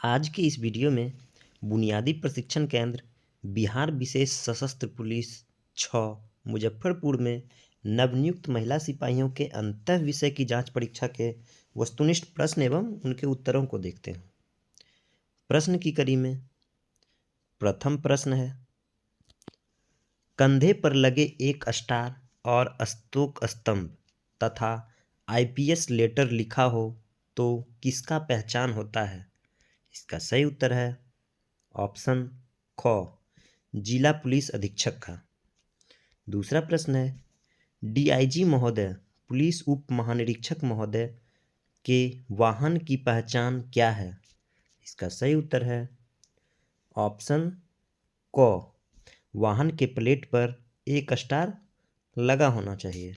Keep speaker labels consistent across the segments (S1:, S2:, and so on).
S1: आज की इस वीडियो में बुनियादी प्रशिक्षण केंद्र बिहार विशेष सशस्त्र पुलिस 6 मुजफ्फरपुर में नवनियुक्त महिला सिपाहियों के अंतः विषय की जांच परीक्षा के वस्तुनिष्ठ प्रश्न एवं उनके उत्तरों को देखते हैं। प्रश्न की कड़ी में प्रथम प्रश्न है, कंधे पर लगे एक स्टार और अशोक स्तंभ तथा आईपीएस लेटर लिखा हो तो किसका पहचान होता है? इसका सही उत्तर है ऑप्शन ख, जिला पुलिस अधीक्षक का। दूसरा प्रश्न है, डीआईजी महोदय, पुलिस उप महानिरीक्षक महोदय के वाहन की पहचान क्या है? इसका सही उत्तर है ऑप्शन क, वाहन के प्लेट पर एक स्टार लगा होना चाहिए।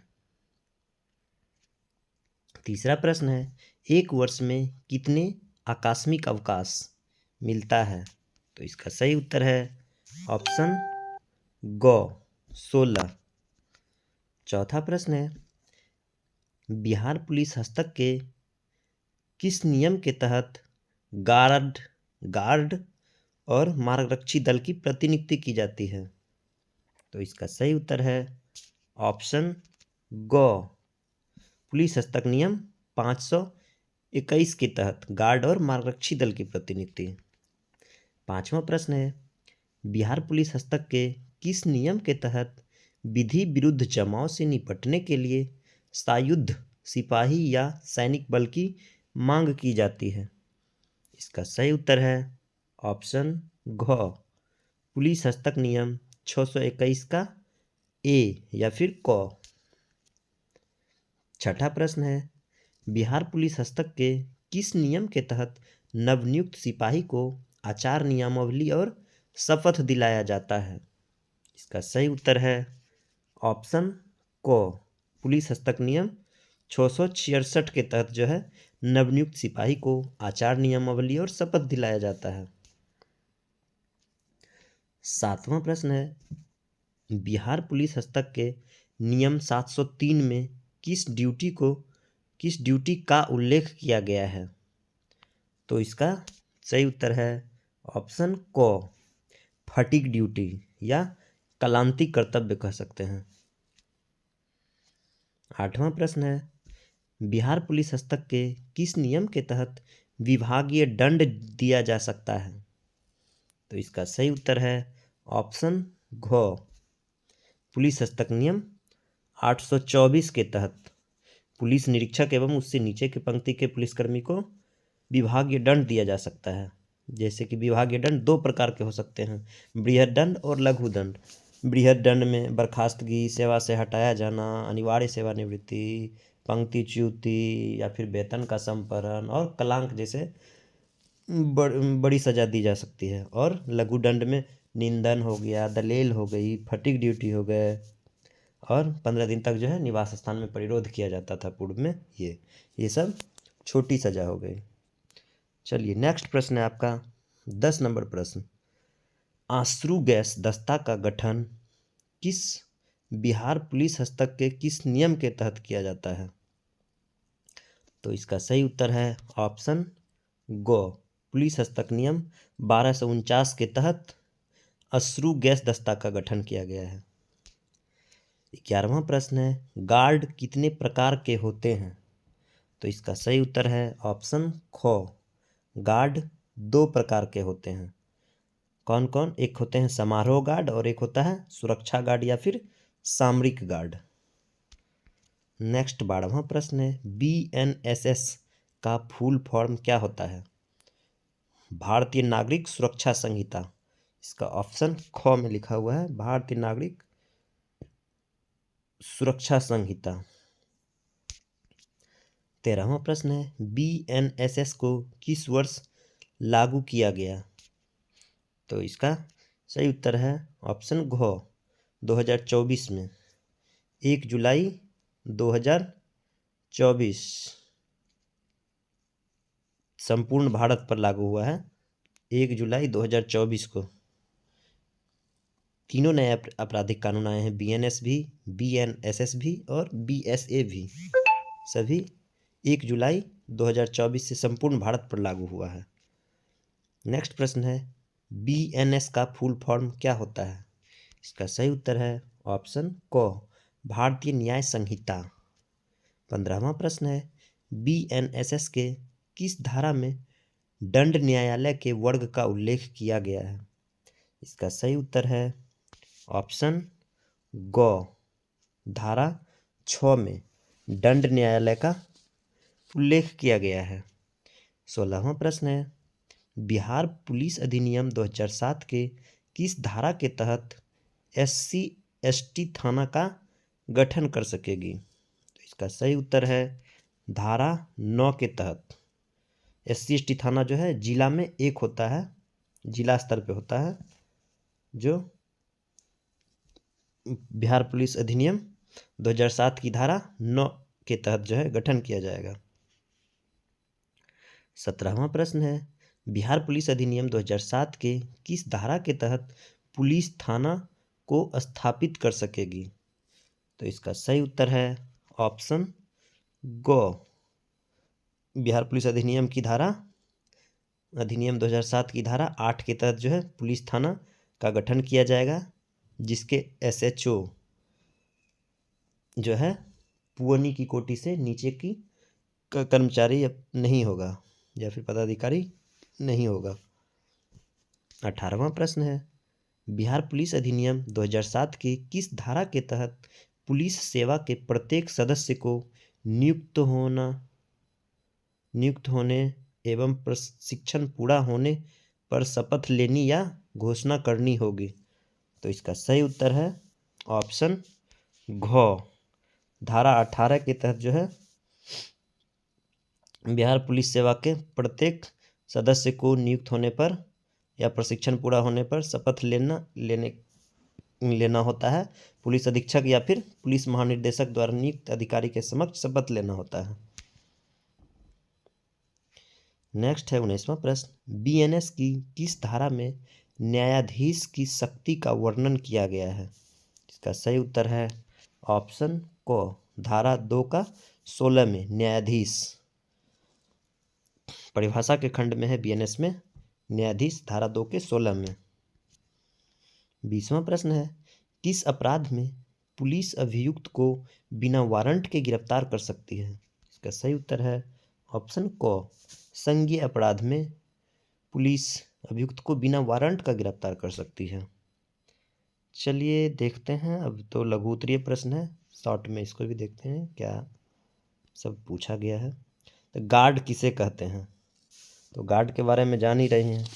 S1: तीसरा प्रश्न है, एक वर्ष में कितने आकस्मिक अवकाश मिलता है? तो इसका सही उत्तर है ऑप्शन ग, 16। चौथा प्रश्न है, बिहार पुलिस हस्तक के किस नियम के तहत गार्ड और मार्गरक्षी दल की प्रतिनियुक्ति की जाती है? तो इसका सही उत्तर है ऑप्शन ग, पुलिस हस्तक नियम 521 के तहत गार्ड और मार्गरक्षी दल की प्रतिनियुक्ति। पांचवा प्रश्न है, बिहार पुलिस हस्तक के किस नियम के तहत विधि विरुद्ध जमाव से निपटने के लिए सायुध सिपाही या सैनिक बल की मांग की जाती है? इसका सही उत्तर है ऑप्शन घ, पुलिस हस्तक नियम 621 का ए या फिर क। छठा प्रश्न है, बिहार पुलिस हस्तक के किस नियम के तहत नवनियुक्त सिपाही को आचार नियमावली और शपथ दिलाया जाता है? इसका सही उत्तर है ऑप्शन क, पुलिस हस्तक नियम 666 के तहत जो है नवनियुक्त सिपाही को आचार नियमावली और शपथ दिलाया जाता है। सातवां प्रश्न है, बिहार पुलिस हस्तक के नियम 703 में किस ड्यूटी का उल्लेख किया गया है? तो इसका सही उत्तर है ऑप्शन क, फटीग ड्यूटी या कलांती कर्तव्य कह सकते हैं। आठवां प्रश्न है, बिहार पुलिस हस्तक के किस नियम के तहत विभागीय दंड दिया जा सकता है? तो इसका सही उत्तर है ऑप्शन घ, पुलिस हस्तक नियम 824 के तहत पुलिस निरीक्षक एवं उससे नीचे के पंक्ति के पुलिसकर्मी को विभागीय दंड दिया जा सकता है। जैसे कि विभागीय दंड दो प्रकार के हो सकते हैं, बृहद दंड और लघु दंड। बृहद दंड में बर्खास्तगी, सेवा से हटाया जाना, अनिवार्य सेवानिवृत्ति, पंक्तिच्युति या फिर वेतन का संपरण और कलंक जैसे बड़ी सजा दी जा सकती है। और लघु दंड में निंदन हो गया, दलेल हो गई, फटीग ड्यूटी हो गए और 15 दिन तक जो है निवास स्थान में परिरोध किया जाता था पूर्व में। ये सब छोटी सजा हो गई। चलिए नेक्स्ट प्रश्न है आपका 10 नंबर प्रश्न, आश्रु गैस दस्ता का गठन किस बिहार पुलिस हस्तक के किस नियम के तहत किया जाता है? तो इसका सही उत्तर है ऑप्शन ग, पुलिस हस्तक नियम 1249 के तहत अश्रु गैस दस्ता का गठन किया गया है। 11वां प्रश्न है, गार्ड कितने प्रकार के होते हैं? तो इसका सही उत्तर है ऑप्शन ख, गार्ड 2 प्रकार के होते हैं। कौन कौन? एक होते हैं समारोह गार्ड और एक होता है सुरक्षा गार्ड या फिर सामरिक गार्ड। नेक्स्ट 12वां प्रश्न है, बीएनएसएस का फुल फॉर्म क्या होता है? भारतीय नागरिक सुरक्षा संहिता। इसका ऑप्शन ख में लिखा हुआ है भारतीय नागरिक सुरक्षा संहिता। 13वां प्रश्न है, बीएनएसएस को किस वर्ष लागू किया गया? तो इसका सही उत्तर है ऑप्शन घ, 2024 में, 1 जुलाई 2024 संपूर्ण भारत पर लागू हुआ है। 1 जुलाई 2024 को तीनों नए आपराधिक कानून आए हैं, बीएनएस भी, बीएनएसएस भी और बीएसए भी, सभी 1 जुलाई 2024 से संपूर्ण भारत पर लागू हुआ है। नेक्स्ट प्रश्न है BNS का फुल फॉर्म क्या होता है? इसका सही उत्तर है ऑप्शन क, भारतीय न्याय संहिता। 15वां प्रश्न है BNSS के किस धारा में दंड न्यायालय के वर्ग का उल्लेख किया गया है? इसका सही उत्तर है ऑप्शन ग, धारा 6 में दंड न्यायालय का उल्लेख किया गया है। 16वां प्रश्न है बिहार पुलिस अधिनियम 2007 के किस धारा के तहत SC/ST थाना का गठन कर सकेगी? तो इसका सही उत्तर है धारा 9 के तहत। SC/ST थाना जो है जिला में एक होता है, जिला स्तर पे होता है, जो बिहार पुलिस अधिनियम 2007 की धारा 9 के तहत जो है गठन किया जाएगा। 17वां प्रश्न है बिहार पुलिस अधिनियम 2007 के किस धारा के तहत पुलिस थाना को स्थापित कर सकेगी? तो इसका सही उत्तर है ऑप्शन ग, बिहार पुलिस अधिनियम 2007 की धारा 8 के तहत जो है पुलिस थाना का गठन किया जाएगा, जिसके SHO जो है पुअनी की कोटि से नीचे की कर्मचारी नहीं होगा या फिर पदाधिकारी नहीं होगा। 18वां प्रश्न है बिहार पुलिस अधिनियम 2007 की किस धारा के तहत पुलिस सेवा के प्रत्येक सदस्य को नियुक्त होने एवं प्रशिक्षण पूरा होने पर शपथ लेनी या घोषणा करनी होगी? तो इसका सही उत्तर है ऑप्शन घ, धारा 18 के तहत जो है बिहार पुलिस सेवा के प्रत्येक सदस्य को नियुक्त होने पर या प्रशिक्षण पूरा होने पर शपथ लेना होता है। पुलिस अधीक्षक या फिर पुलिस महानिदेशक द्वारा नियुक्त अधिकारी के समक्ष शपथ लेना होता है। नेक्स्ट है 19वां प्रश्न BNS की किस धारा में न्यायाधीश की शक्ति का वर्णन किया गया है? इसका सही उत्तर है ऑप्शन क, धारा 2 का 16 में न्यायाधीश परिभाषा के खंड में है BNS में न्यायाधीश, धारा 2 के 16 में। 20वां प्रश्न है किस अपराध में पुलिस अभियुक्त को बिना वारंट के गिरफ्तार कर सकती है? इसका सही उत्तर है ऑप्शन क, संज्ञेय अपराध में पुलिस अभियुक्त को बिना वारंट का गिरफ्तार कर सकती है। चलिए देखते हैं, अब तो लघु उत्तरीय प्रश्न है, शॉर्ट में इसको भी देखते हैं क्या सब पूछा गया है। तो गार्ड किसे कहते हैं? तो गार्ड के बारे में जान ही रहे हैं,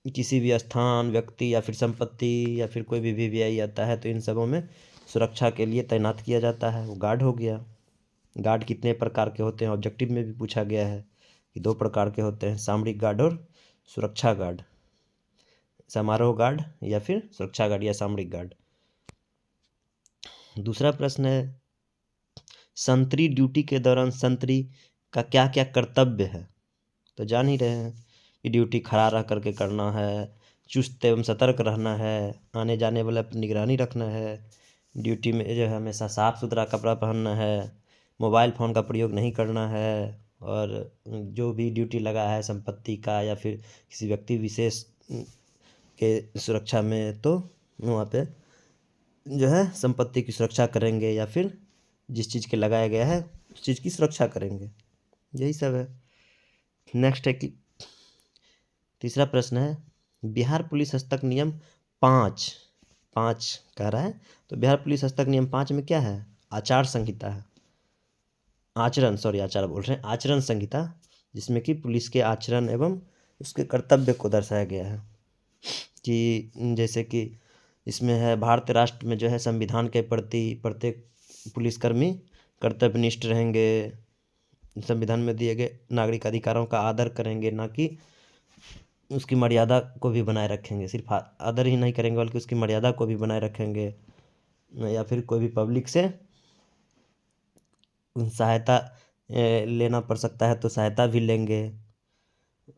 S1: किसी भी स्थान, व्यक्ति या फिर संपत्ति या फिर कोई भी VVI आता है तो इन सबों में सुरक्षा के लिए तैनात किया जाता है, वो गार्ड हो गया। गार्ड कितने प्रकार के होते हैं? ऑब्जेक्टिव में भी पूछा गया है कि 2 प्रकार के होते हैं, सामरिक गार्ड और सुरक्षा गार्ड, समारोह गार्ड या फिर सुरक्षा गार्ड या सामरिक गार्ड। दूसरा प्रश्न है संतरी ड्यूटी के दौरान संतरी का क्या क्या कर्तव्य है? तो जान ही रहे हैं कि ड्यूटी खड़ा रह करके करना है, चुस्त एवं सतर्क रहना है, आने जाने वाले पर निगरानी रखना है, ड्यूटी में जो है हमेशा साफ़ सुथरा कपड़ा पहनना है, मोबाइल फ़ोन का प्रयोग नहीं करना है, और जो भी ड्यूटी लगा है संपत्ति का या फिर किसी व्यक्ति विशेष के सुरक्षा में, तो वहाँ पे जो है संपत्ति की सुरक्षा करेंगे या फिर जिस चीज़ के लगाया गया है उस चीज़ की सुरक्षा करेंगे, यही सब है। नेक्स्ट है कि तीसरा प्रश्न है बिहार पुलिस हस्तक नियम 5 कह रहा है, तो बिहार पुलिस हस्तक नियम 5 में क्या है? आचार संहिता है, आचरण संहिता, जिसमें कि पुलिस के आचरण एवं उसके कर्तव्य को दर्शाया गया है कि जैसे कि इसमें है भारतीय राष्ट्र में जो है संविधान के प्रति प्रत्येक पुलिसकर्मी कर्तव्यनिष्ठ रहेंगे, संविधान में दिए गए नागरिक अधिकारों का आदर करेंगे, ना कि उसकी मर्यादा को भी बनाए रखेंगे, सिर्फ आदर ही नहीं करेंगे बल्कि उसकी मर्यादा को भी बनाए रखेंगे, या फिर कोई भी पब्लिक से सहायता लेना पड़ सकता है तो सहायता भी लेंगे,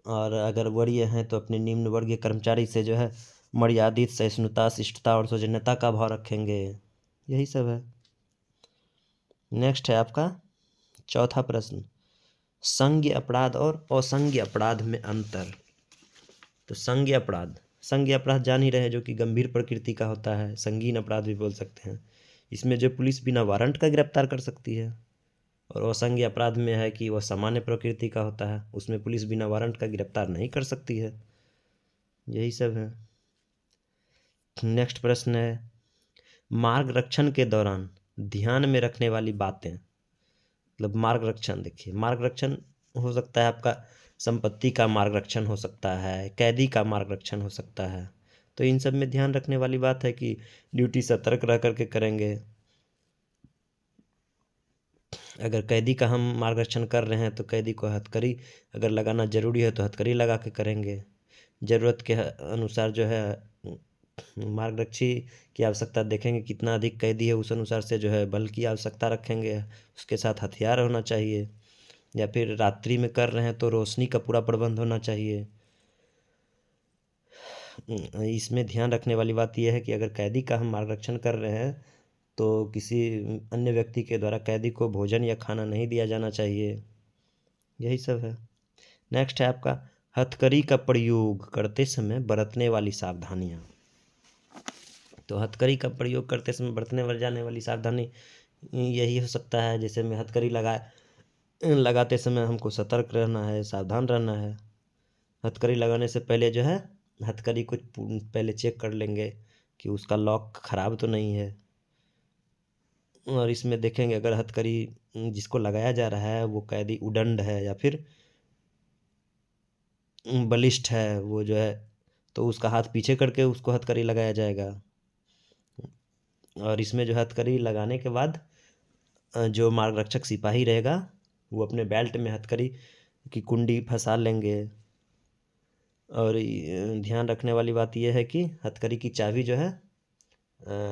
S1: और अगर वरीय हैं तो अपने निम्न वर्गीय कर्मचारी से जो है मर्यादित सहिष्णुता, शिष्टता और सौजन्यता का भाव रखेंगे, यही सब है। नेक्स्ट है आपका चौथा प्रश्न संज्ञेय अपराध और असंज्ञेय अपराध में अंतर। तो संज्ञ अपराध, संज्ञ अपराध जान ही रहे जो कि गंभीर प्रकृति का होता है, संगीन अपराध भी बोल सकते हैं। इसमें जो पुलिस बिना वारंट का गिरफ्तार कर सकती है। और असंज्ञ अपराध में है कि वह सामान्य प्रकृति का होता है, उसमें पुलिस बिना वारंट का गिरफ्तार नहीं कर सकती है। यही सब है। नेक्स्ट प्रश्न है, मार्ग रक्षण के दौरान ध्यान में रखने वाली बातें। मतलब मार्ग रक्षण, देखिए मार्ग रक्षण हो सकता है आपका संपत्ति का मार्ग रक्षण हो सकता है, कैदी का मार्ग रक्षण हो सकता है। तो इन सब में ध्यान रखने वाली बात है कि ड्यूटी सतर्क रह करके करेंगे। अगर कैदी का हम मार्गदर्शन कर रहे हैं तो कैदी को हथकड़ी अगर लगाना ज़रूरी है तो हथकड़ी लगा के करेंगे। ज़रूरत के अनुसार जो है मार्गरक्षी की आवश्यकता देखेंगे, कितना अधिक कैदी है उस अनुसार से जो है बल की आवश्यकता रखेंगे। उसके साथ हथियार होना चाहिए, या फिर रात्रि में कर रहे हैं तो रोशनी का पूरा प्रबंध होना चाहिए। इसमें ध्यान रखने वाली बात यह है कि अगर कैदी का हम मार्गरक्षण कर रहे हैं तो किसी अन्य व्यक्ति के द्वारा कैदी को भोजन या खाना नहीं दिया जाना चाहिए। यही सब है। नेक्स्ट है आपका हथकड़ी का प्रयोग करते समय बरतने वाली सावधानियाँ। तो हथकड़ी का प्रयोग करते समय बरतने जाने वाली सावधानी यही हो सकता है, जैसे में हथकड़ी लगाते समय हमको सतर्क रहना है, सावधान रहना है। हथकड़ी लगाने से पहले जो है हथकड़ी को पहले चेक कर लेंगे कि उसका लॉक खराब तो नहीं है। और इसमें देखेंगे अगर हथकड़ी जिसको लगाया जा रहा है वो कैदी उदंड है या फिर बलिष्ठ है, वो जो है तो उसका हाथ पीछे करके उसको हथकड़ी लगाया जाएगा। और इसमें जो हथकड़ी लगाने के बाद जो मार्गरक्षक सिपाही रहेगा वो अपने बेल्ट में हथकड़ी की कुंडी फंसा लेंगे। और ध्यान रखने वाली बात यह है कि हथकड़ी की चाबी जो है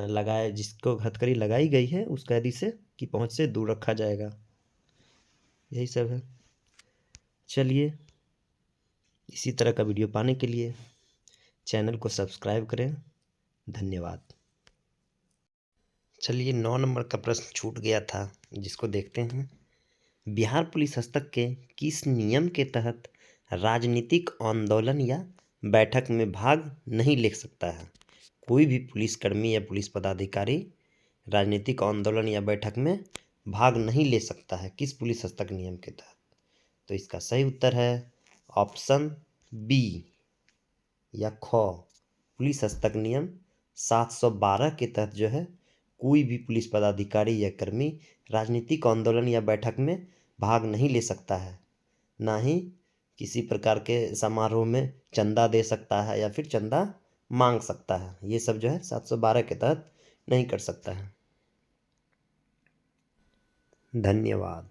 S1: लगाए जिसको हथकड़ी लगाई गई है उस कैदी से की पहुंच से दूर रखा जाएगा। यही सब है। चलिए, इसी तरह का वीडियो पाने के लिए चैनल को सब्सक्राइब करें। धन्यवाद। चलिए 9 नंबर का प्रश्न छूट गया था, जिसको देखते हैं। बिहार पुलिस हस्तक के किस नियम के तहत राजनीतिक आंदोलन या बैठक में भाग नहीं ले सकता है? कोई भी पुलिसकर्मी या पुलिस पदाधिकारी राजनीतिक आंदोलन या बैठक में भाग नहीं ले सकता है, किस पुलिस हस्तक नियम के तहत? तो इसका सही उत्तर है ऑप्शन बी या ख, पुलिस हस्तक नियम 712 के तहत जो है कोई भी पुलिस पदाधिकारी या कर्मी राजनीतिक आंदोलन या बैठक में भाग नहीं ले सकता है, ना ही किसी प्रकार के समारोह में चंदा दे सकता है या फिर चंदा मांग सकता है। ये सब जो है 712 के तहत नहीं कर सकता है। धन्यवाद।